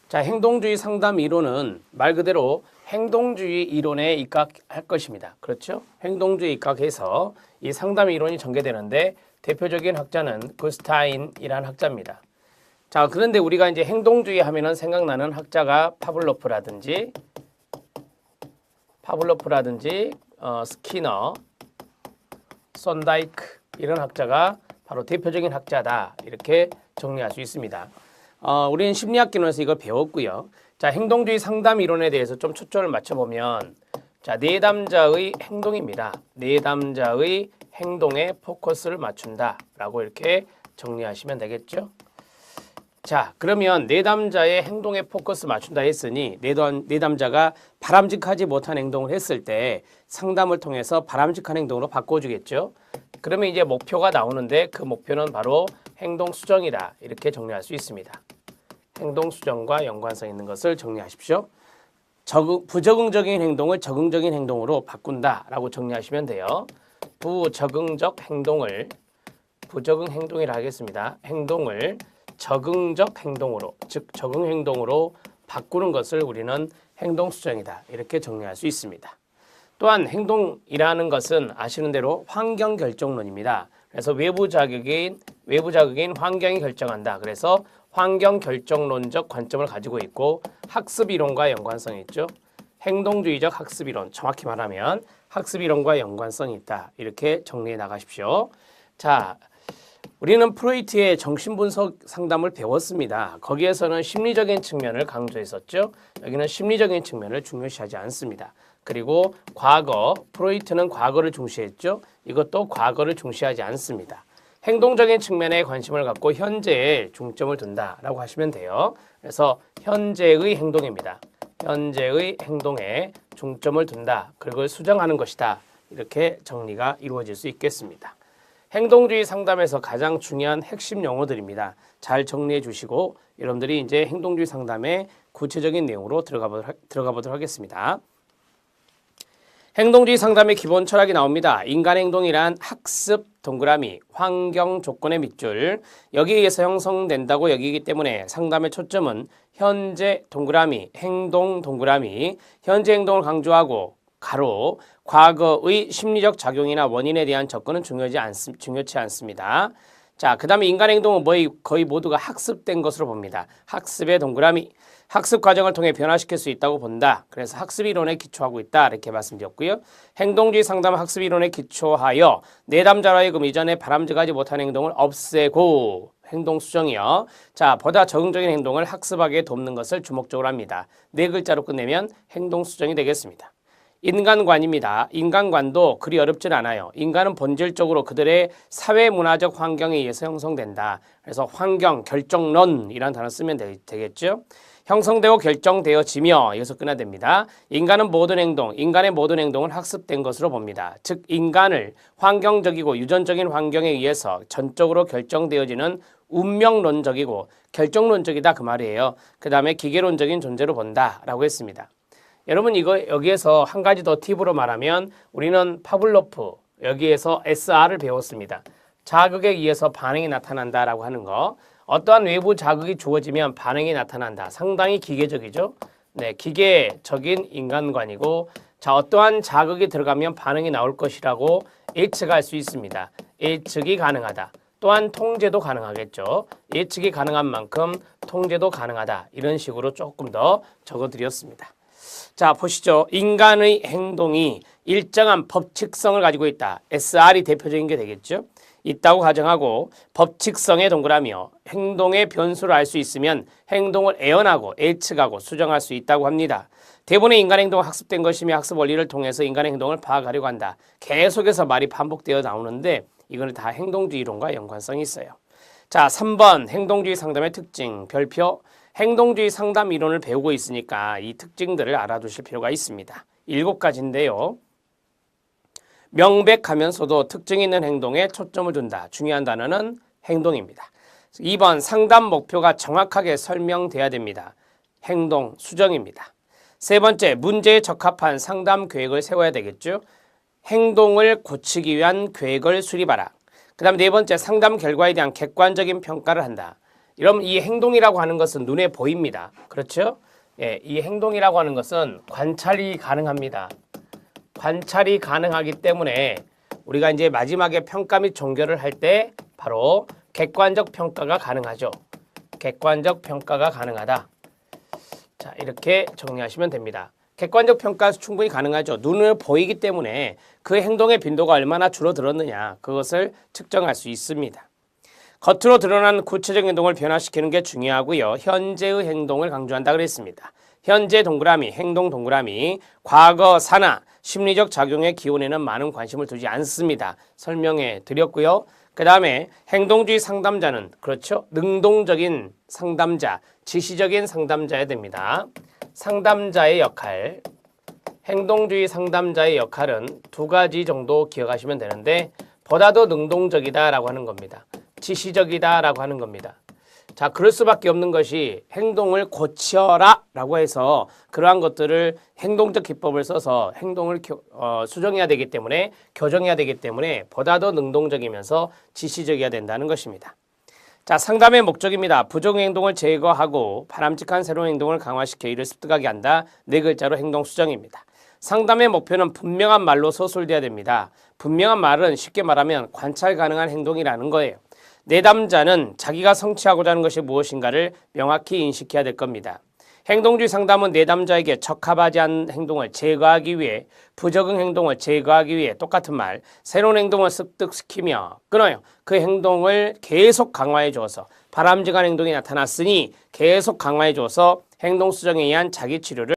자, 행동주의 상담 이론은 말 그대로 행동주의 이론에 입각할 것입니다. 그렇죠? 행동주의에 입각해서 이 상담 이론이 전개되는데 대표적인 학자는 구스타인이라는 학자입니다. 자, 그런데 우리가 이제 행동주의 하면은 생각나는 학자가 파블로프라든지 스키너, 손다이크 이런 학자가 바로 대표적인 학자다. 이렇게 정리할 수 있습니다. 우리는 심리학기론에서 이걸 배웠고요. 자, 행동주의 상담 이론에 대해서 좀 초점을 맞춰보면 자, 내담자의 행동입니다. 내담자의 행동에 포커스를 맞춘다 라고 이렇게 정리하시면 되겠죠. 자, 그러면 내담자의 행동에 포커스 맞춘다 했으니 내담자가 바람직하지 못한 행동을 했을 때 상담을 통해서 바람직한 행동으로 바꿔주겠죠. 그러면 이제 목표가 나오는데 그 목표는 바로 행동 수정이다. 이렇게 정리할 수 있습니다. 행동 수정과 연관성 있는 것을 정리하십시오. 부적응적인 행동을 적응적인 행동으로 바꾼다라고 정리하시면 돼요. 부적응적 행동을 부적응 행동이라 하겠습니다. 행동을 적응적 행동으로, 즉 적응 행동으로 바꾸는 것을 우리는 행동 수정이다. 이렇게 정리할 수 있습니다. 또한 행동이라는 것은 아시는 대로 환경 결정론입니다. 그래서 외부 자극인 환경이 결정한다. 그래서 환경 결정론적 관점을 가지고 있고 학습 이론과 연관성이 있죠. 행동주의적 학습 이론, 정확히 말하면 학습 이론과 연관성이 있다. 이렇게 정리해 나가십시오. 자, 우리는 프로이트의 정신분석 상담을 배웠습니다. 거기에서는 심리적인 측면을 강조했었죠. 여기는 심리적인 측면을 중요시하지 않습니다. 그리고 과거, 프로이트는 과거를 중시했죠. 이것도 과거를 중시하지 않습니다. 행동적인 측면에 관심을 갖고 현재에 중점을 둔다라고 하시면 돼요. 그래서 현재의 행동입니다. 현재의 행동에 중점을 둔다. 그걸 수정하는 것이다. 이렇게 정리가 이루어질 수 있겠습니다. 행동주의 상담에서 가장 중요한 핵심 용어들입니다. 잘 정리해 주시고 여러분들이 이제 행동주의 상담의 구체적인 내용으로 들어가 보도록 하겠습니다. 행동주의 상담의 기본 철학이 나옵니다. 인간 행동이란 학습 동그라미, 환경 조건의 밑줄, 여기에 의해서 형성된다고 여기기 때문에 상담의 초점은 현재 동그라미, 행동 동그라미, 현재 행동을 강조하고 가로, 과거의 심리적 작용이나 원인에 대한 접근은 중요치 않습니다. 자, 그 다음에 인간 행동은 거의 모두가 학습된 것으로 봅니다. 학습의 동그라미, 학습 과정을 통해 변화시킬 수 있다고 본다. 그래서 학습 이론에 기초하고 있다. 이렇게 말씀드렸고요. 행동주의 상담은 학습 이론에 기초하여 내담자로 하여금 이전에 바람직하지 못한 행동을 없애고 행동 수정이요. 자, 보다 적응적인 행동을 학습하게 돕는 것을 주목적으로 합니다. 네 글자로 끝내면 행동 수정이 되겠습니다. 인간관입니다. 인간관도 그리 어렵진 않아요. 인간은 본질적으로 그들의 사회문화적 환경에 의해서 형성된다. 그래서 환경, 결정론이라는 단어 쓰면 되겠죠. 형성되고 결정되어지며 여기서 끝나야 됩니다. 인간의 모든 행동은 학습된 것으로 봅니다. 즉 인간을 환경적이고 유전적인 환경에 의해서 전적으로 결정되어지는 운명론적이고 결정론적이다 그 말이에요. 그 다음에 기계론적인 존재로 본다라고 했습니다. 여러분 이거 여기에서 한 가지 더 팁으로 말하면 우리는 파블로프 여기에서 SR을 배웠습니다. 자극에 의해서 반응이 나타난다라고 하는 거. 어떠한 외부 자극이 주어지면 반응이 나타난다. 상당히 기계적이죠. 네, 기계적인 인간관이고 자 어떠한 자극이 들어가면 반응이 나올 것이라고 예측할 수 있습니다. 예측이 가능하다. 또한 통제도 가능하겠죠. 예측이 가능한 만큼 통제도 가능하다. 이런 식으로 조금 더 적어드렸습니다. 자, 보시죠. 인간의 행동이 일정한 법칙성을 가지고 있다. SR이 대표적인 게 되겠죠. 있다고 가정하고 법칙성의 동그라미요. 행동의 변수를 알 수 있으면 행동을 애언하고 예측하고 수정할 수 있다고 합니다. 대부분의 인간 행동은 학습된 것이며 학습 원리를 통해서 인간의 행동을 파악하려고 한다. 계속해서 말이 반복되어 나오는데 이거는 다 행동주의 이론과 연관성이 있어요. 자, 3번 행동주의 상담의 특징 별표 행동주의 상담 이론을 배우고 있으니까 이 특징들을 알아두실 필요가 있습니다. 7가지인데요. 명백하면서도 특징 있는 행동에 초점을 둔다. 중요한 단어는 행동입니다. 2번 상담 목표가 정확하게 설명돼야 됩니다. 행동 수정입니다. 세 번째 문제에 적합한 상담 계획을 세워야 되겠죠. 행동을 고치기 위한 계획을 수립하라. 그 다음 네 번째 상담 결과에 대한 객관적인 평가를 한다. 이러면 이 행동이라고 하는 것은 눈에 보입니다. 그렇죠? 예, 이 행동이라고 하는 것은 관찰이 가능합니다. 관찰이 가능하기 때문에 우리가 이제 마지막에 평가 및 종결을 할 때 바로 객관적 평가가 가능하죠. 객관적 평가가 가능하다. 자, 이렇게 정리하시면 됩니다. 객관적 평가 충분히 가능하죠. 눈을 보이기 때문에 그 행동의 빈도가 얼마나 줄어들었느냐 그것을 측정할 수 있습니다. 겉으로 드러난 구체적 행동을 변화시키는 게 중요하고요. 현재의 행동을 강조한다 그랬습니다. 현재 동그라미, 행동 동그라미, 과거, 산화, 심리적 작용의 기원에는 많은 관심을 두지 않습니다. 설명해 드렸고요. 그 다음에 행동주의 상담자는 그렇죠. 능동적인 상담자, 지시적인 상담자야 됩니다. 상담자의 역할, 행동주의 상담자의 역할은 두 가지 정도 기억하시면 되는데 보다 더 능동적이다라고 하는 겁니다. 지시적이다라고 하는 겁니다. 자, 그럴 수밖에 없는 것이 행동을 고쳐라 라고 해서 그러한 것들을 행동적 기법을 써서 행동을 수정해야 되기 때문에 교정해야 되기 때문에 보다 더 능동적이면서 지시적이어야 된다는 것입니다. 자, 상담의 목적입니다. 부정 행동을 제거하고 바람직한 새로운 행동을 강화시켜 이를 습득하게 한다. 네 글자로 행동 수정입니다. 상담의 목표는 분명한 말로 서술돼야 됩니다. 분명한 말은 쉽게 말하면 관찰 가능한 행동이라는 거예요. 내담자는 자기가 성취하고자 하는 것이 무엇인가를 명확히 인식해야 될 겁니다. 행동주의 상담은 내담자에게 적합하지 않은 행동을 제거하기 위해 부적응 행동을 제거하기 위해 똑같은 말 새로운 행동을 습득시키며 끊어요. 그 행동을 계속 강화해 줘서 바람직한 행동이 나타났으니 계속 강화해 줘서 행동 수정에 의한 자기 치료를